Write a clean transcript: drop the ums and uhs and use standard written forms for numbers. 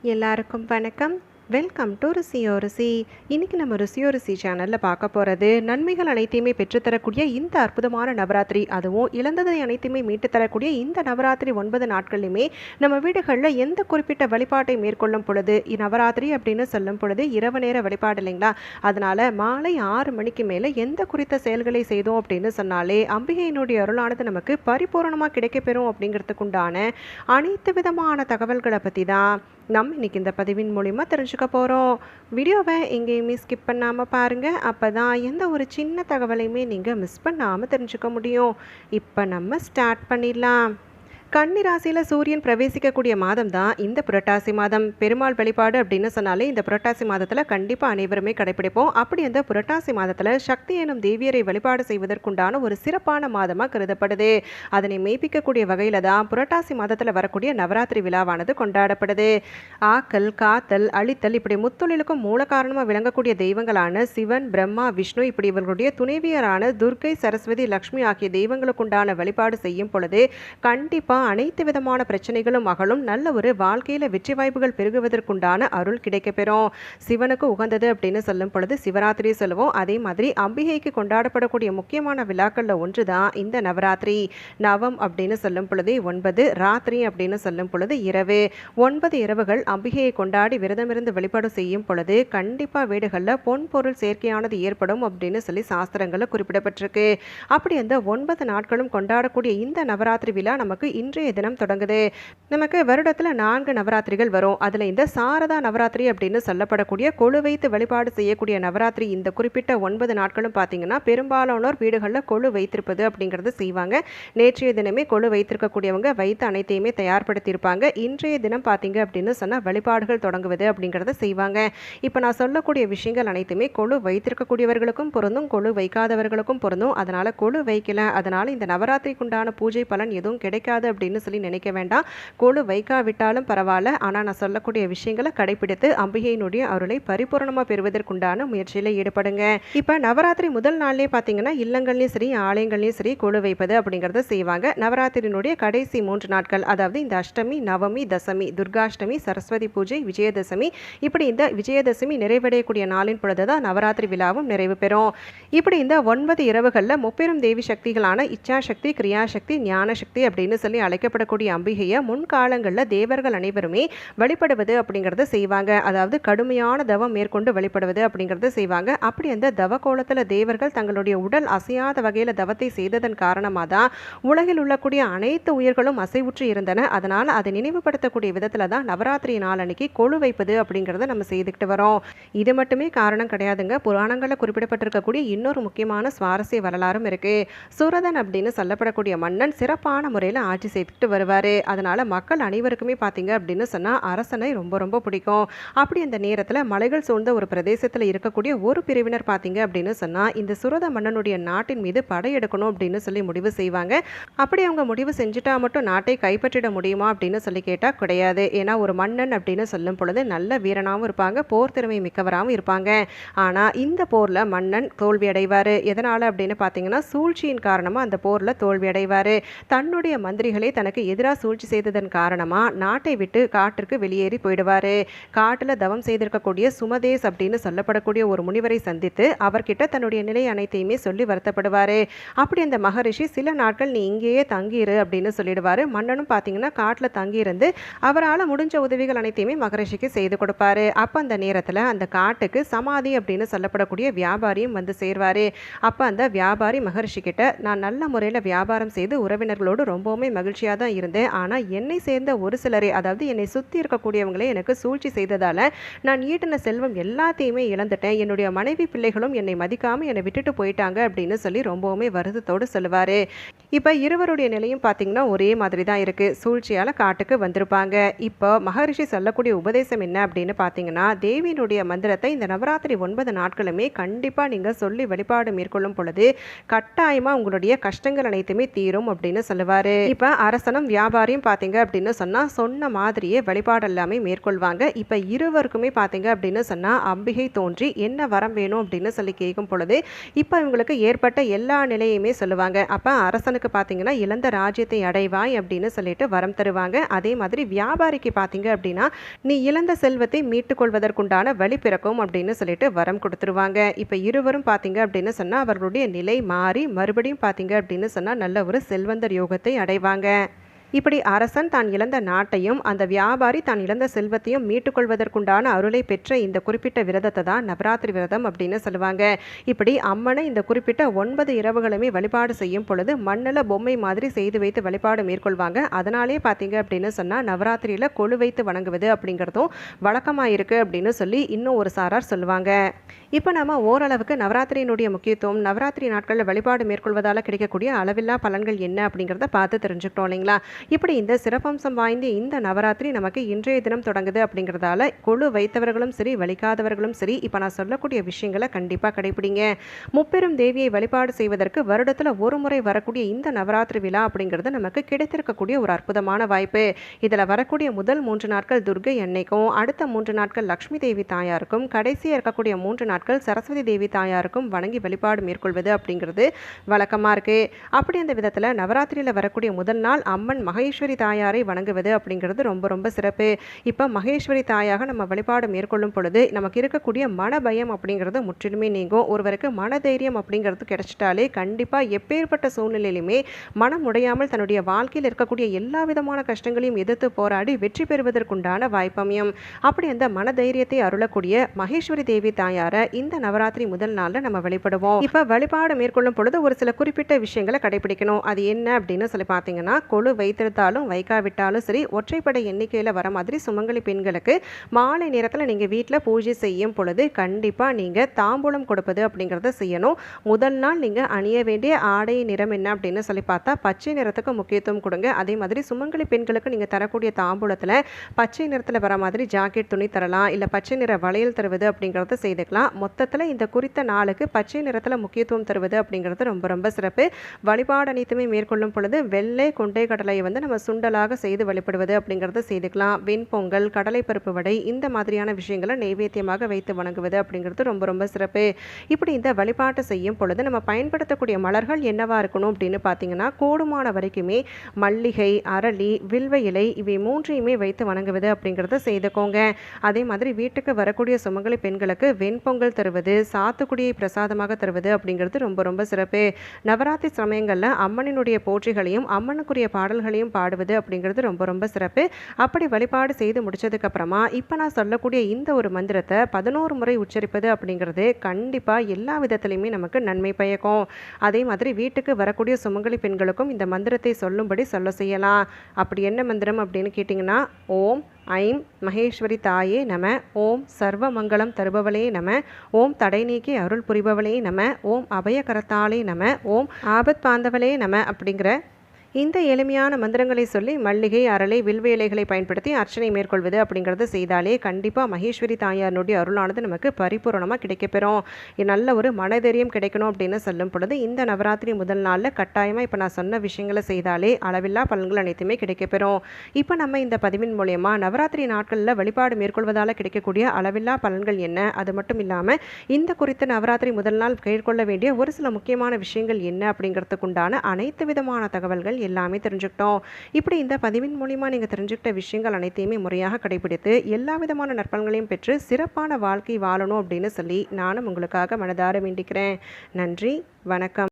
எல்லாருக்கும் வணக்கம். Welcome to ருசியோ ருசி. இன்றைக்கி நம்ம ருசியோ ருசி சேனலில் பார்க்க போகிறது நன்மைகள் அனைத்தையுமே பெற்றுத்தரக்கூடிய இந்த அற்புதமான நவராத்திரி, அதுவும் இழந்ததை அனைத்தையுமே மீட்டு தரக்கூடிய இந்த நவராத்திரி 9 நாட்கள்லையுமே நம்ம வீடுகளில் எந்த குறிப்பிட்ட வழிபாட்டை மேற்கொள்ளும் பொழுது நவராத்திரி அப்படின்னு சொல்லும் பொழுது இரவு நேர வழிபாடு இல்லைங்களா? அதனால் மாலை 6 மணிக்கு மேலே எந்த குறித்த செயல்களை செய்தோம் அப்படின்னு சொன்னாலே அம்பிகையினுடைய அருளானது நமக்கு பரிபூரணமாக கிடைக்கப்பெறும் அப்படிங்கிறதுக்குண்டான அனைத்து விதமான தகவல்களை பற்றி தான் நம்ம இன்றைக்கி இந்த பதிவின் மூலிமா தெரிஞ்சுக்க போகிறோம். வீடியோவை எங்கேயுமே ஸ்கிப் பண்ணாமல் பாருங்கள். அப்போ தான் எந்த ஒரு சின்ன தகவலையுமே நீங்கள் மிஸ் பண்ணாமல் தெரிஞ்சுக்க முடியும். இப்போ நம்ம ஸ்டார்ட் பண்ணிடலாம். கன்னி ராசியில் சூரியன் பிரவேசிக்கக்கூடிய மாதம் தான் இந்த புரட்டாசி மாதம். பெருமாள் வழிபாடு அப்படின்னு சொன்னாலே இந்த புரட்டாசி மாதத்தில் கண்டிப்பாக அனைவருமே கடைபிடிப்போம். அப்படி அந்த புரட்டாசி மாதத்தில் சக்தி எனும் தேவியரை வழிபாடு செய்வதற்குண்டான ஒரு சிறப்பான மாதமாக கருதப்படுது. அதனை மெய்ப்பிக்கக்கூடிய வகையில் தான் புரட்டாசி மாதத்தில் வரக்கூடிய நவராத்திரி விழாவானது கொண்டாடப்படுது. ஆக்கல், காத்தல், அழித்தல் இப்படி முத்தொழிலுக்கும் மூல காரணமாக விளங்கக்கூடிய தெய்வங்களான சிவன், பிரம்மா, விஷ்ணு இப்படி இவர்களுடைய துணைவியரான துர்க்கை, சரஸ்வதி, லக்ஷ்மி ஆகிய தெய்வங்களுக்குண்டான வழிபாடு செய்யும் பொழுது கண்டிப்பாக அனைத்து விதமான பிரச்சனைகளும் அகலும், நல்ல ஒரு வாழ்க்கையில வெற்றி வாய்ப்புகள் பெருகுவதற்குண்டான அருள் கிடைக்கப்பெறும். சிவனுக்கு உகந்தது அப்படின்னு சொல்லும் பொழுது சிவராத்திரி சொல்லுவோம். அதே மாதிரி அம்பிகைக்கு கொண்டாடப்படக்கூடிய முக்கியமான விழாக்கள்ல ஒன்று தான் இந்த நவராத்திரி. நவம் அப்படின்னு சொல்லும் பொழுது 9, ராத்திரி அப்படின்னு சொல்லும் பொழுது இரவு. 9 இரவுகள் அம்பிகையை கொண்டாடி விரதமிருந்து வழிபாடு செய்யும் பொழுது கண்டிப்பா வீடுகளில் பொன் பொருள் சேர்க்கையானது ஏற்படும் அப்படின்னு சொல்லி சாஸ்திரங்களில் குறிப்பிடப்பட்டிருக்கு. அப்படி அந்த 9 நாட்களும் கொண்டாடக்கூடிய இந்த நவராத்திரி விழா நமக்கு இன்றைய தினம் தொடங்குது. நமக்கு வருடத்தில் 4 நவராத்திரிகள் வரும். அதில் இந்த சாரதா நவராத்திரி அப்படின்னு சொல்லப்படக்கூடிய கொழு வைத்து வழிபாடு செய்யக்கூடிய நவராத்திரி இந்த குறிப்பிட்ட 9 நாட்களும் பார்த்தீங்கன்னா பெரும்பாலானோர் வீடுகளில் கொழு வைத்திருப்பது அப்படிங்கிறது செய்வாங்க. நேற்றைய தினமே கொழு வைத்திருக்கக்கூடியவங்க வைத்து அனைத்தையுமே தயார்படுத்தியிருப்பாங்க. இன்றைய தினம் பார்த்தீங்க அப்படின்னு சொன்னால் வழிபாடுகள் தொடங்குவது அப்படிங்கிறத செய்வாங்க. இப்போ நான் சொல்லக்கூடிய விஷயங்கள் அனைத்துமே கொழு வைத்திருக்கக்கூடியவர்களுக்கும் பொருந்தும், கொழு வைக்காதவர்களுக்கும் பொருந்தும். அதனால் கொழு வைக்கல, அதனால் இந்த நவராத்திரிக்குண்டான பூஜை பலன் எதுவும் கிடைக்காது அப்படின்னு சொல்லி நினைக்க வேண்டாம். கொழு வைக்காவிட்டாலும் பரவாயில்ல, ஆனால் நான் சொல்லக்கூடிய விஷயங்களை கடைபிடித்து அம்பிகையினுடைய அருளை பரிபூர்ணமாக பெறுவதற்குண்டான முயற்சியில் ஈடுபடுங்க. இப்போ நவராத்திரி முதல் நாள்லேயே பார்த்தீங்கன்னா இல்லங்கள்லையும் சரி ஆலயங்கள்லையும் சரி கொழு வைப்பது அப்படிங்கிறத செய்வாங்க. நவராத்திரியினுடைய கடைசி 3 நாட்கள், அதாவது இந்த அஷ்டமி, நவமி, தசமி, துர்காஷ்டமி, சரஸ்வதி பூஜை, விஜயதசமி, இப்படி இந்த விஜயதசமி நிறைவடையக்கூடிய நாளின் பொழுது தான் நவராத்திரி விழாவும் நிறைவு பெறும். இப்படி இந்த 9 இரவுகளில் முப்பெரும் தேவி சக்திகளான இச்சாசக்தி, கிரியாசக்தி, ஞானசக்தி அப்படின்னு சொல்லி அழைக்கப்படக்கூடிய அம்பிகையை முன்காலங்களில் தேவர்கள் அனைவருமே வழிபடுவது அப்படிங்கிறத செய்வாங்க. அதாவது கடுமையான தவம் மேற்கொண்டு வழிபடுவது அப்படிங்கிறத செய்வாங்க. அப்படி அந்த தவ கோலத்தில் தேவர்கள் தங்களுடைய உடல் அசையாத வகையில் தவத்தை செய்ததன் காரணமாக தான் உலகில் உள்ளக்கூடிய அனைத்து உயிர்களும் அசைவுற்று இருந்தன. அதனால் அதை நினைவுபடுத்தக்கூடிய விதத்தில் தான் நவராத்திரி நாள் அன்னைக்கு கொழு வைப்பது அப்படிங்கிறத நம்ம செய்துக்கிட்டு வரோம். இது மட்டுமே காரணம் கிடையாதுங்க. புராணங்களில் குறிப்பிடப்பட்டிருக்கக்கூடிய இன்னொரு முக்கியமான சுவாரஸ்ய வரலாறும் இருக்கு. சூரதன் அப்படின்னு சொல்லப்படக்கூடிய மன்னன் சிறப்பான முறையில் ஆட்சி செய்துட்டு வருவார். அதனால் மக்கள் அனைவருக்குமே பார்த்தீங்க அப்படின்னு சொன்னால் அரசனை ரொம்ப ரொம்ப பிடிக்கும். அப்படி அந்த நேரத்தில் மலைகள் சூழ்ந்த ஒரு பிரதேசத்தில் இருக்கக்கூடிய ஒரு பிரிவினர் பார்த்தீங்க அப்படின்னு சொன்னால் இந்த சுரத மன்னனுடைய நாட்டின் மீது படையெடுக்கணும் அப்படின்னு சொல்லி முடிவு செய்வாங்க. அப்படி அவங்க முடிவு செஞ்சுட்டா மட்டும் நாட்டை கைப்பற்றிட முடியுமா அப்படின்னு சொல்லி கேட்டால் கிடையாது. ஏன்னா ஒரு மன்னன் அப்படின்னு சொல்லும் பொழுது நல்ல வீரனாகவும் இருப்பாங்க, போர் திறமை மிக்கவராகவும் இருப்பாங்க. ஆனால் இந்த போரில் மன்னன் தோல்வி அடைவார். எதனால் அப்படின்னு பார்த்தீங்கன்னா சூழ்ச்சியின் காரணமாக அந்த போரில் தோல்வி அடைவார். தன்னுடைய மந்திரிகளே தனக்கு எதிராக சூழ்ச்சி செய்ததன் காரணமாக நாட்டை விட்டு காட்டிற்கு வெளியேறி போயிடுவார். காட்டில் தவம் செய்திருக்கக்கூடிய சுமதேஸ் அப்படின்னு சொல்லப்படக்கூடிய ஒரு முனிவரை சந்தித்து அவர்கிட்ட தன்னுடைய நிலை அனைத்தையுமே சொல்லி வருத்தப்படுவார். அப்படி அந்த மகரிஷி சில நாட்கள் நீ இங்கேயே தங்கியிரு அப்படின்னு சொல்லிடுவார். மன்னனும் பார்த்தீங்கன்னா காட்டில் தங்கியிருந்து அவரால் முடிஞ்ச உதவிகள் அனைத்தையுமே மகரிஷிக்கு செய்து கொடுப்பாரு. அப்போ அந்த நேரத்தில் அந்த காட்டுக்கு சமாதி அப்படின்னு சொல்லப்படக்கூடிய வியாபாரியும் வந்து சேர்வார். அப்போ அந்த வியாபாரி மகரிஷி கிட்ட நான் நல்ல முறையில் வியாபாரம் செய்து உறவினர்களோடு ரொம்பவுமே மகிழ்ச்சியாக தான் இருந்தேன். ஆனால் என்னை சேர்ந்த ஒரு சிலரே, அதாவது என்னை சுற்றி இருக்கக்கூடியவங்களே எனக்கு சூழ்ச்சி செய்ததால் நான் ஈட்டின செல்வம் எல்லாத்தையுமே இழந்துட்டேன். என்னுடைய மனைவி பிள்ளைகளும் என்னை மதிக்காமல் என்னை விட்டுட்டு போயிட்டாங்க அப்படின்னு சொல்லி ரொம்பவுமே வருத்தத்தோடு சொல்லுவார். இப்போ இருவருடைய நிலையும் பார்த்தீங்கன்னா ஒரே மாதிரி தான் இருக்குது. சூழ்ச்சியால் காட்டுக்கு வந்திருப்பாங்க. இப்போ மகரிஷி சொல்லக்கூடிய உபதேசம் என்ன அப்படின்னு பார்த்தீங்கன்னா தேவியினுடைய மந்திரத்தை இந்த நவராத்திரி 9 நாட்களுமே கண்டிப்பாக நீங்கள் சொல்லி வழிபாடு மேற்கொள்ளும் பொழுது கட்டாயமாக உங்களுடைய கஷ்டங்கள் அனைத்துமே தீரும் அப்படின்னு சொல்லுவார். இப்போ அரசனும் வியாபாரியும் பார்த்தீங்க அப்படின்னு சொன்னால் சொன்ன மாதிரியே வழிபாடு எல்லாமே மேற்கொள்வாங்க. இப்போ இருவருக்குமே பார்த்தீங்க அப்படின்னு சொன்னால் அம்பிகை தோன்றி என்ன வரம் வேணும் அப்படின்னு சொல்லி கேட்கும் பொழுது இப்போ இவங்களுக்கு ஏற்பட்ட எல்லா நிலையுமே சொல்லுவாங்க. அப்போ அரசனுக்கு பார்த்தீங்கன்னா இழந்த ராஜ்யத்தை அடைவாய் அப்படின்னு சொல்லிட்டு வரம் தருவாங்க. அதே மாதிரி வியாபாரிக்கு பார்த்தீங்க அப்படின்னா நீ இழந்த செல்வத்தை மீட்டுக் கொள்வதற்குண்டான வழி பிறக்கும் அப்படின்னு சொல்லிட்டு வரம் கொடுத்துருவாங்க. இப்போ இருவரும் பார்த்தீங்க அப்படின்னு சொன்னால் அவர்களுடைய நிலை மாறி மறுபடியும் பார்த்தீங்க அப்படின்னு சொன்னால் நல்ல ஒரு செல்வந்தர் யோகத்தை அடைவாங்க. இப்படி அரசன் தான் இழந்த நாட்டையும் அந்த வியாபாரி தான் இழந்த செல்வத்தையும் மீட்டுக்கொள்வதற்குண்டான அருளை பெற்ற இந்த குறிப்பிட்ட விரதத்தை தான் நவராத்திரி விரதம் அப்படின்னு சொல்லுவாங்க. இப்படி அம்மனை இந்த குறிப்பிட்ட 9 இரவுகளுமே வழிபாடு செய்யும் பொழுது மண்ணில் பொம்மை மாதிரி செய்து வைத்து வழிபாடு மேற்கொள்வாங்க. அதனாலே பார்த்தீங்க அப்படின்னு சொன்னால் நவராத்திரியில் கொலு வைத்து வணங்குவது அப்படிங்கிறதும் வழக்கமாக இருக்குது அப்படின்னு சொல்லி இன்னும் ஒரு சாரார் சொல்லுவாங்க. இப்போ நம்ம ஓரளவுக்கு நவராத்திரியினுடைய முக்கியத்துவம், நவராத்திரி நாட்களில் வழிபாடு மேற்கொள்வதால் கிடைக்கக்கூடிய அளவில்லா பலன்கள் என்ன அப்படிங்கிறத பார்த்து தெரிஞ்சுக்கிட்டோம் இல்லைங்களா? இப்படி இந்த சிறப்பம்சம் வாய்ந்த இந்த நவராத்திரி நமக்கு இன்றைய தினம் தொடங்குது அப்படிங்கிறதால கொலு வைத்தவர்களும் சரி வலிக்காதவர்களும் சரி இப்போ நான் சொல்லக்கூடிய விஷயங்களை கண்டிப்பாக கடைபிடிங்க. முப்பெரும் தேவியை வழிபாடு செய்வதற்கு வருடத்தில் ஒரு முறை வரக்கூடிய இந்த நவராத்திரி விழா அப்படிங்கிறது நமக்கு கிடைத்திருக்கக்கூடிய ஒரு அற்புதமான வாய்ப்பு. இதில் வரக்கூடிய முதல் 3 நாட்கள் துர்கை அன்னைக்கும், அடுத்த 3 நாட்கள் லக்ஷ்மி தேவி தாயாருக்கும், கடைசியாக இருக்கக்கூடிய 3 நாட்கள் சரஸ்வதி தேவி தாயாருக்கும் வணங்கி வழிபாடு மேற்கொள்வது அப்படிங்கிறது வழக்கமாக இருக்குது. அப்படி அந்த விதத்தில் நவராத்திரியில் வரக்கூடிய முதல் நாள் அம்மன் மகேஸ்வரி தாயாரை வணங்குவது அப்படிங்கிறது ரொம்ப ரொம்ப சிறப்பு. இப்போ மகேஸ்வரி தாயாக நம்ம வழிபாடு மேற்கொள்ளும் பொழுது நமக்கு இருக்கக்கூடிய மன பயம் அப்படிங்கிறது முற்றிலுமே நீங்கும். ஒருவருக்கு மனதைரியம் அப்படிங்கிறது கிடைச்சிட்டாலே கண்டிப்பாக எப்பேற்பட்ட சூழ்நிலையிலுமே மனம் உடையாமல் தன்னுடைய வாழ்க்கையில் இருக்கக்கூடிய எல்லா விதமான கஷ்டங்களையும் எதிர்த்து போராடி வெற்றி பெறுவதற்குண்டான வாய்ப்பமையும். அப்படி அந்த மனதைரியத்தை அருளக்கூடிய மகேஸ்வரி தேவி தாயாரை இந்த நவராத்திரி முதல் நாளில் நம்ம வழிபடுவோம். இப்போ வழிபாடு மேற்கொள்ளும் பொழுது ஒரு சில குறிப்பிட்ட விஷயங்களை கடைபிடிக்கணும். அது என்ன அப்படின்னு சொல்லி பார்த்தீங்கன்னா, கொலு வைத்திருந்தாலும் வைக்காவிட்டாலும் சரி ஒற்றைப்படை எண்ணிக்கையில் வர மாதிரி சுமங்கலி பெண்களுக்கு மாலை நேரத்தில் நீங்கள் வீட்டில் பூஜை செய்யும் பொழுது கண்டிப்பாக நீங்கள் தாம்பூலம் கொடுப்பது அப்படிங்கிறத செய்யணும். முதல் நாள் நீங்கள் அணிய வேண்டிய ஆடை நிறம் என்ன அப்படின்னு சொல்லி பார்த்தா பச்சை நிறத்துக்கு முக்கியத்துவம் கொடுங்க. அதே மாதிரி சுமங்கலி பெண்களுக்கு நீங்கள் தரக்கூடிய தாம்பூலத்தில் பச்சை நிறத்தில் வர மாதிரி ஜாக்கெட் துணி தரலாம், இல்லை பச்சை நிற வளையல் தருவது அப்படிங்கிறத செய்துக்கலாம். மொத்தத்தில் இந்த குறித்த நாளுக்கு பச்சை நிறத்தில் முக்கியத்துவம் தருவது அப்படிங்கிறது ரொம்ப ரொம்ப சிறப்பு. வழிபாடு அனைத்துமே மேற்கொள்ளும் பொழுது வெள்ளை கொண்டை கடலையை நம்ம சுண்டலாக செய்து வழிபடுவது அப்படிங்கிறத செய்துக்கலாம். வெண்பொங்கல், கடலை பருப்பு வடை இந்த மாதிரியான விஷயங்களை நைவேத்தியமாக வைத்து வணங்குவது அப்படிங்கிறது ரொம்ப ரொம்ப சிறப்பு. இப்படி இந்த வழிபாட்டை செய்யும் பொழுது நம்ம பயன்படுத்தக்கூடிய மலர்கள் என்னவா இருக்கணும் அப்படின்னு பார்த்தீங்கன்னா, கூடுமான வரைக்குமே மல்லிகை, அரளி, வில்வ இலை இவை 3ஐயுமே வைத்து வணங்குவது அப்படிங்கிறத செய்துக்கோங்க. அதே மாதிரி வீட்டுக்கு வரக்கூடிய சுமங்கலி பெண்களுக்கு வெண்பொங்கல் தருவது, சாத்துக்குடியை பிரசாதமாக தருவது அப்படிங்கிறது ரொம்ப ரொம்ப சிறப்பு. நவராத்திரி சமயங்களில் அம்மனினுடைய போற்றிகளையும் அம்மனுக்குரிய பாடல்களையும் பாடுவது அப்படிங்கிறது ரொம்ப ரொம்ப சிறப்பு. அப்படி வழிபாடு செய்து முடிச்சதுக்கப்புறமா இப்போ நான் சொல்லக்கூடிய இந்த ஒரு மந்திரத்தை 11 முறை உச்சரிப்பது அப்படிங்கிறது கண்டிப்பாக எல்லா விதத்துலையுமே நமக்கு நன்மை பயக்கும். அதே மாதிரி வீட்டுக்கு வரக்கூடிய சுமங்கலி பெண்களுக்கும் இந்த மந்திரத்தை சொல்லும்படி சொல்ல செய்யலாம். அப்படி என்ன மந்திரம் அப்படின்னு கேட்டிங்கன்னா, ஓம் ஐம் மகேஸ்வரி தாயே நம, ஓம் சர்வ மங்களம் தருபவளே நம, ஓம் தடை நீக்கி அருள் புரிபவளே நம, ஓம் அபயகரத்தாளே நம, ஓம் ஆபத் பாந்தவளே நம அப்படிங்கிற இந்த எளிமையான மந்திரங்களை சொல்லி மல்லிகை, அரளை, வில்வ இலைகளை பயன்படுத்தி அர்ச்சனை மேற்கொள்வது அப்படிங்கிறத செய்தாலே கண்டிப்பாக மகேஸ்வரி தாயாருடைய அருளானது நமக்கு பரிபூரணமாக கிடைக்கப்பெறும். நல்ல ஒரு மனதைரியம் கிடைக்கணும் அப்படின்னு சொல்லும் பொழுது இந்த நவராத்திரி முதல் நாளில் கட்டாயமாக இப்போ நான் சொன்ன விஷயங்களை செய்தாலே அளவில்லா பலன்கள் அனைத்துமே கிடைக்கப்பெறும். இப்போ நம்ம இந்த பதிவின் மூலயமா நவராத்திரி நாட்களில் வழிபாடு மேற்கொள்வதால் கிடைக்கக்கூடிய அளவில்லா பலன்கள் என்ன, அது மட்டும் இல்லாமல் இந்த குறித்த நவராத்திரி முதல் நாள் மேற்கொள்ள வேண்டிய ஒரு சில முக்கியமான விஷயங்கள் என்ன அப்படிங்கிறதுக்குண்டான அனைத்து விதமான தகவல்கள் எல்லாமே தெரிஞ்சுக்கிட்டோம். இப்படி இந்த பதிவின் மூலிமா நீங்கள் தெரிஞ்சுக்கிட்ட விஷயங்கள் அனைத்தையுமே முறையாக கடைபிடித்து எல்லா விதமான நற்பலன்களையும் பெற்று சிறப்பான வாழ்க்கை வாழணும் அப்படின்னு சொல்லி நானும் உங்களுக்காக மனதார வேண்டிக்கிறேன். நன்றி, வணக்கம்.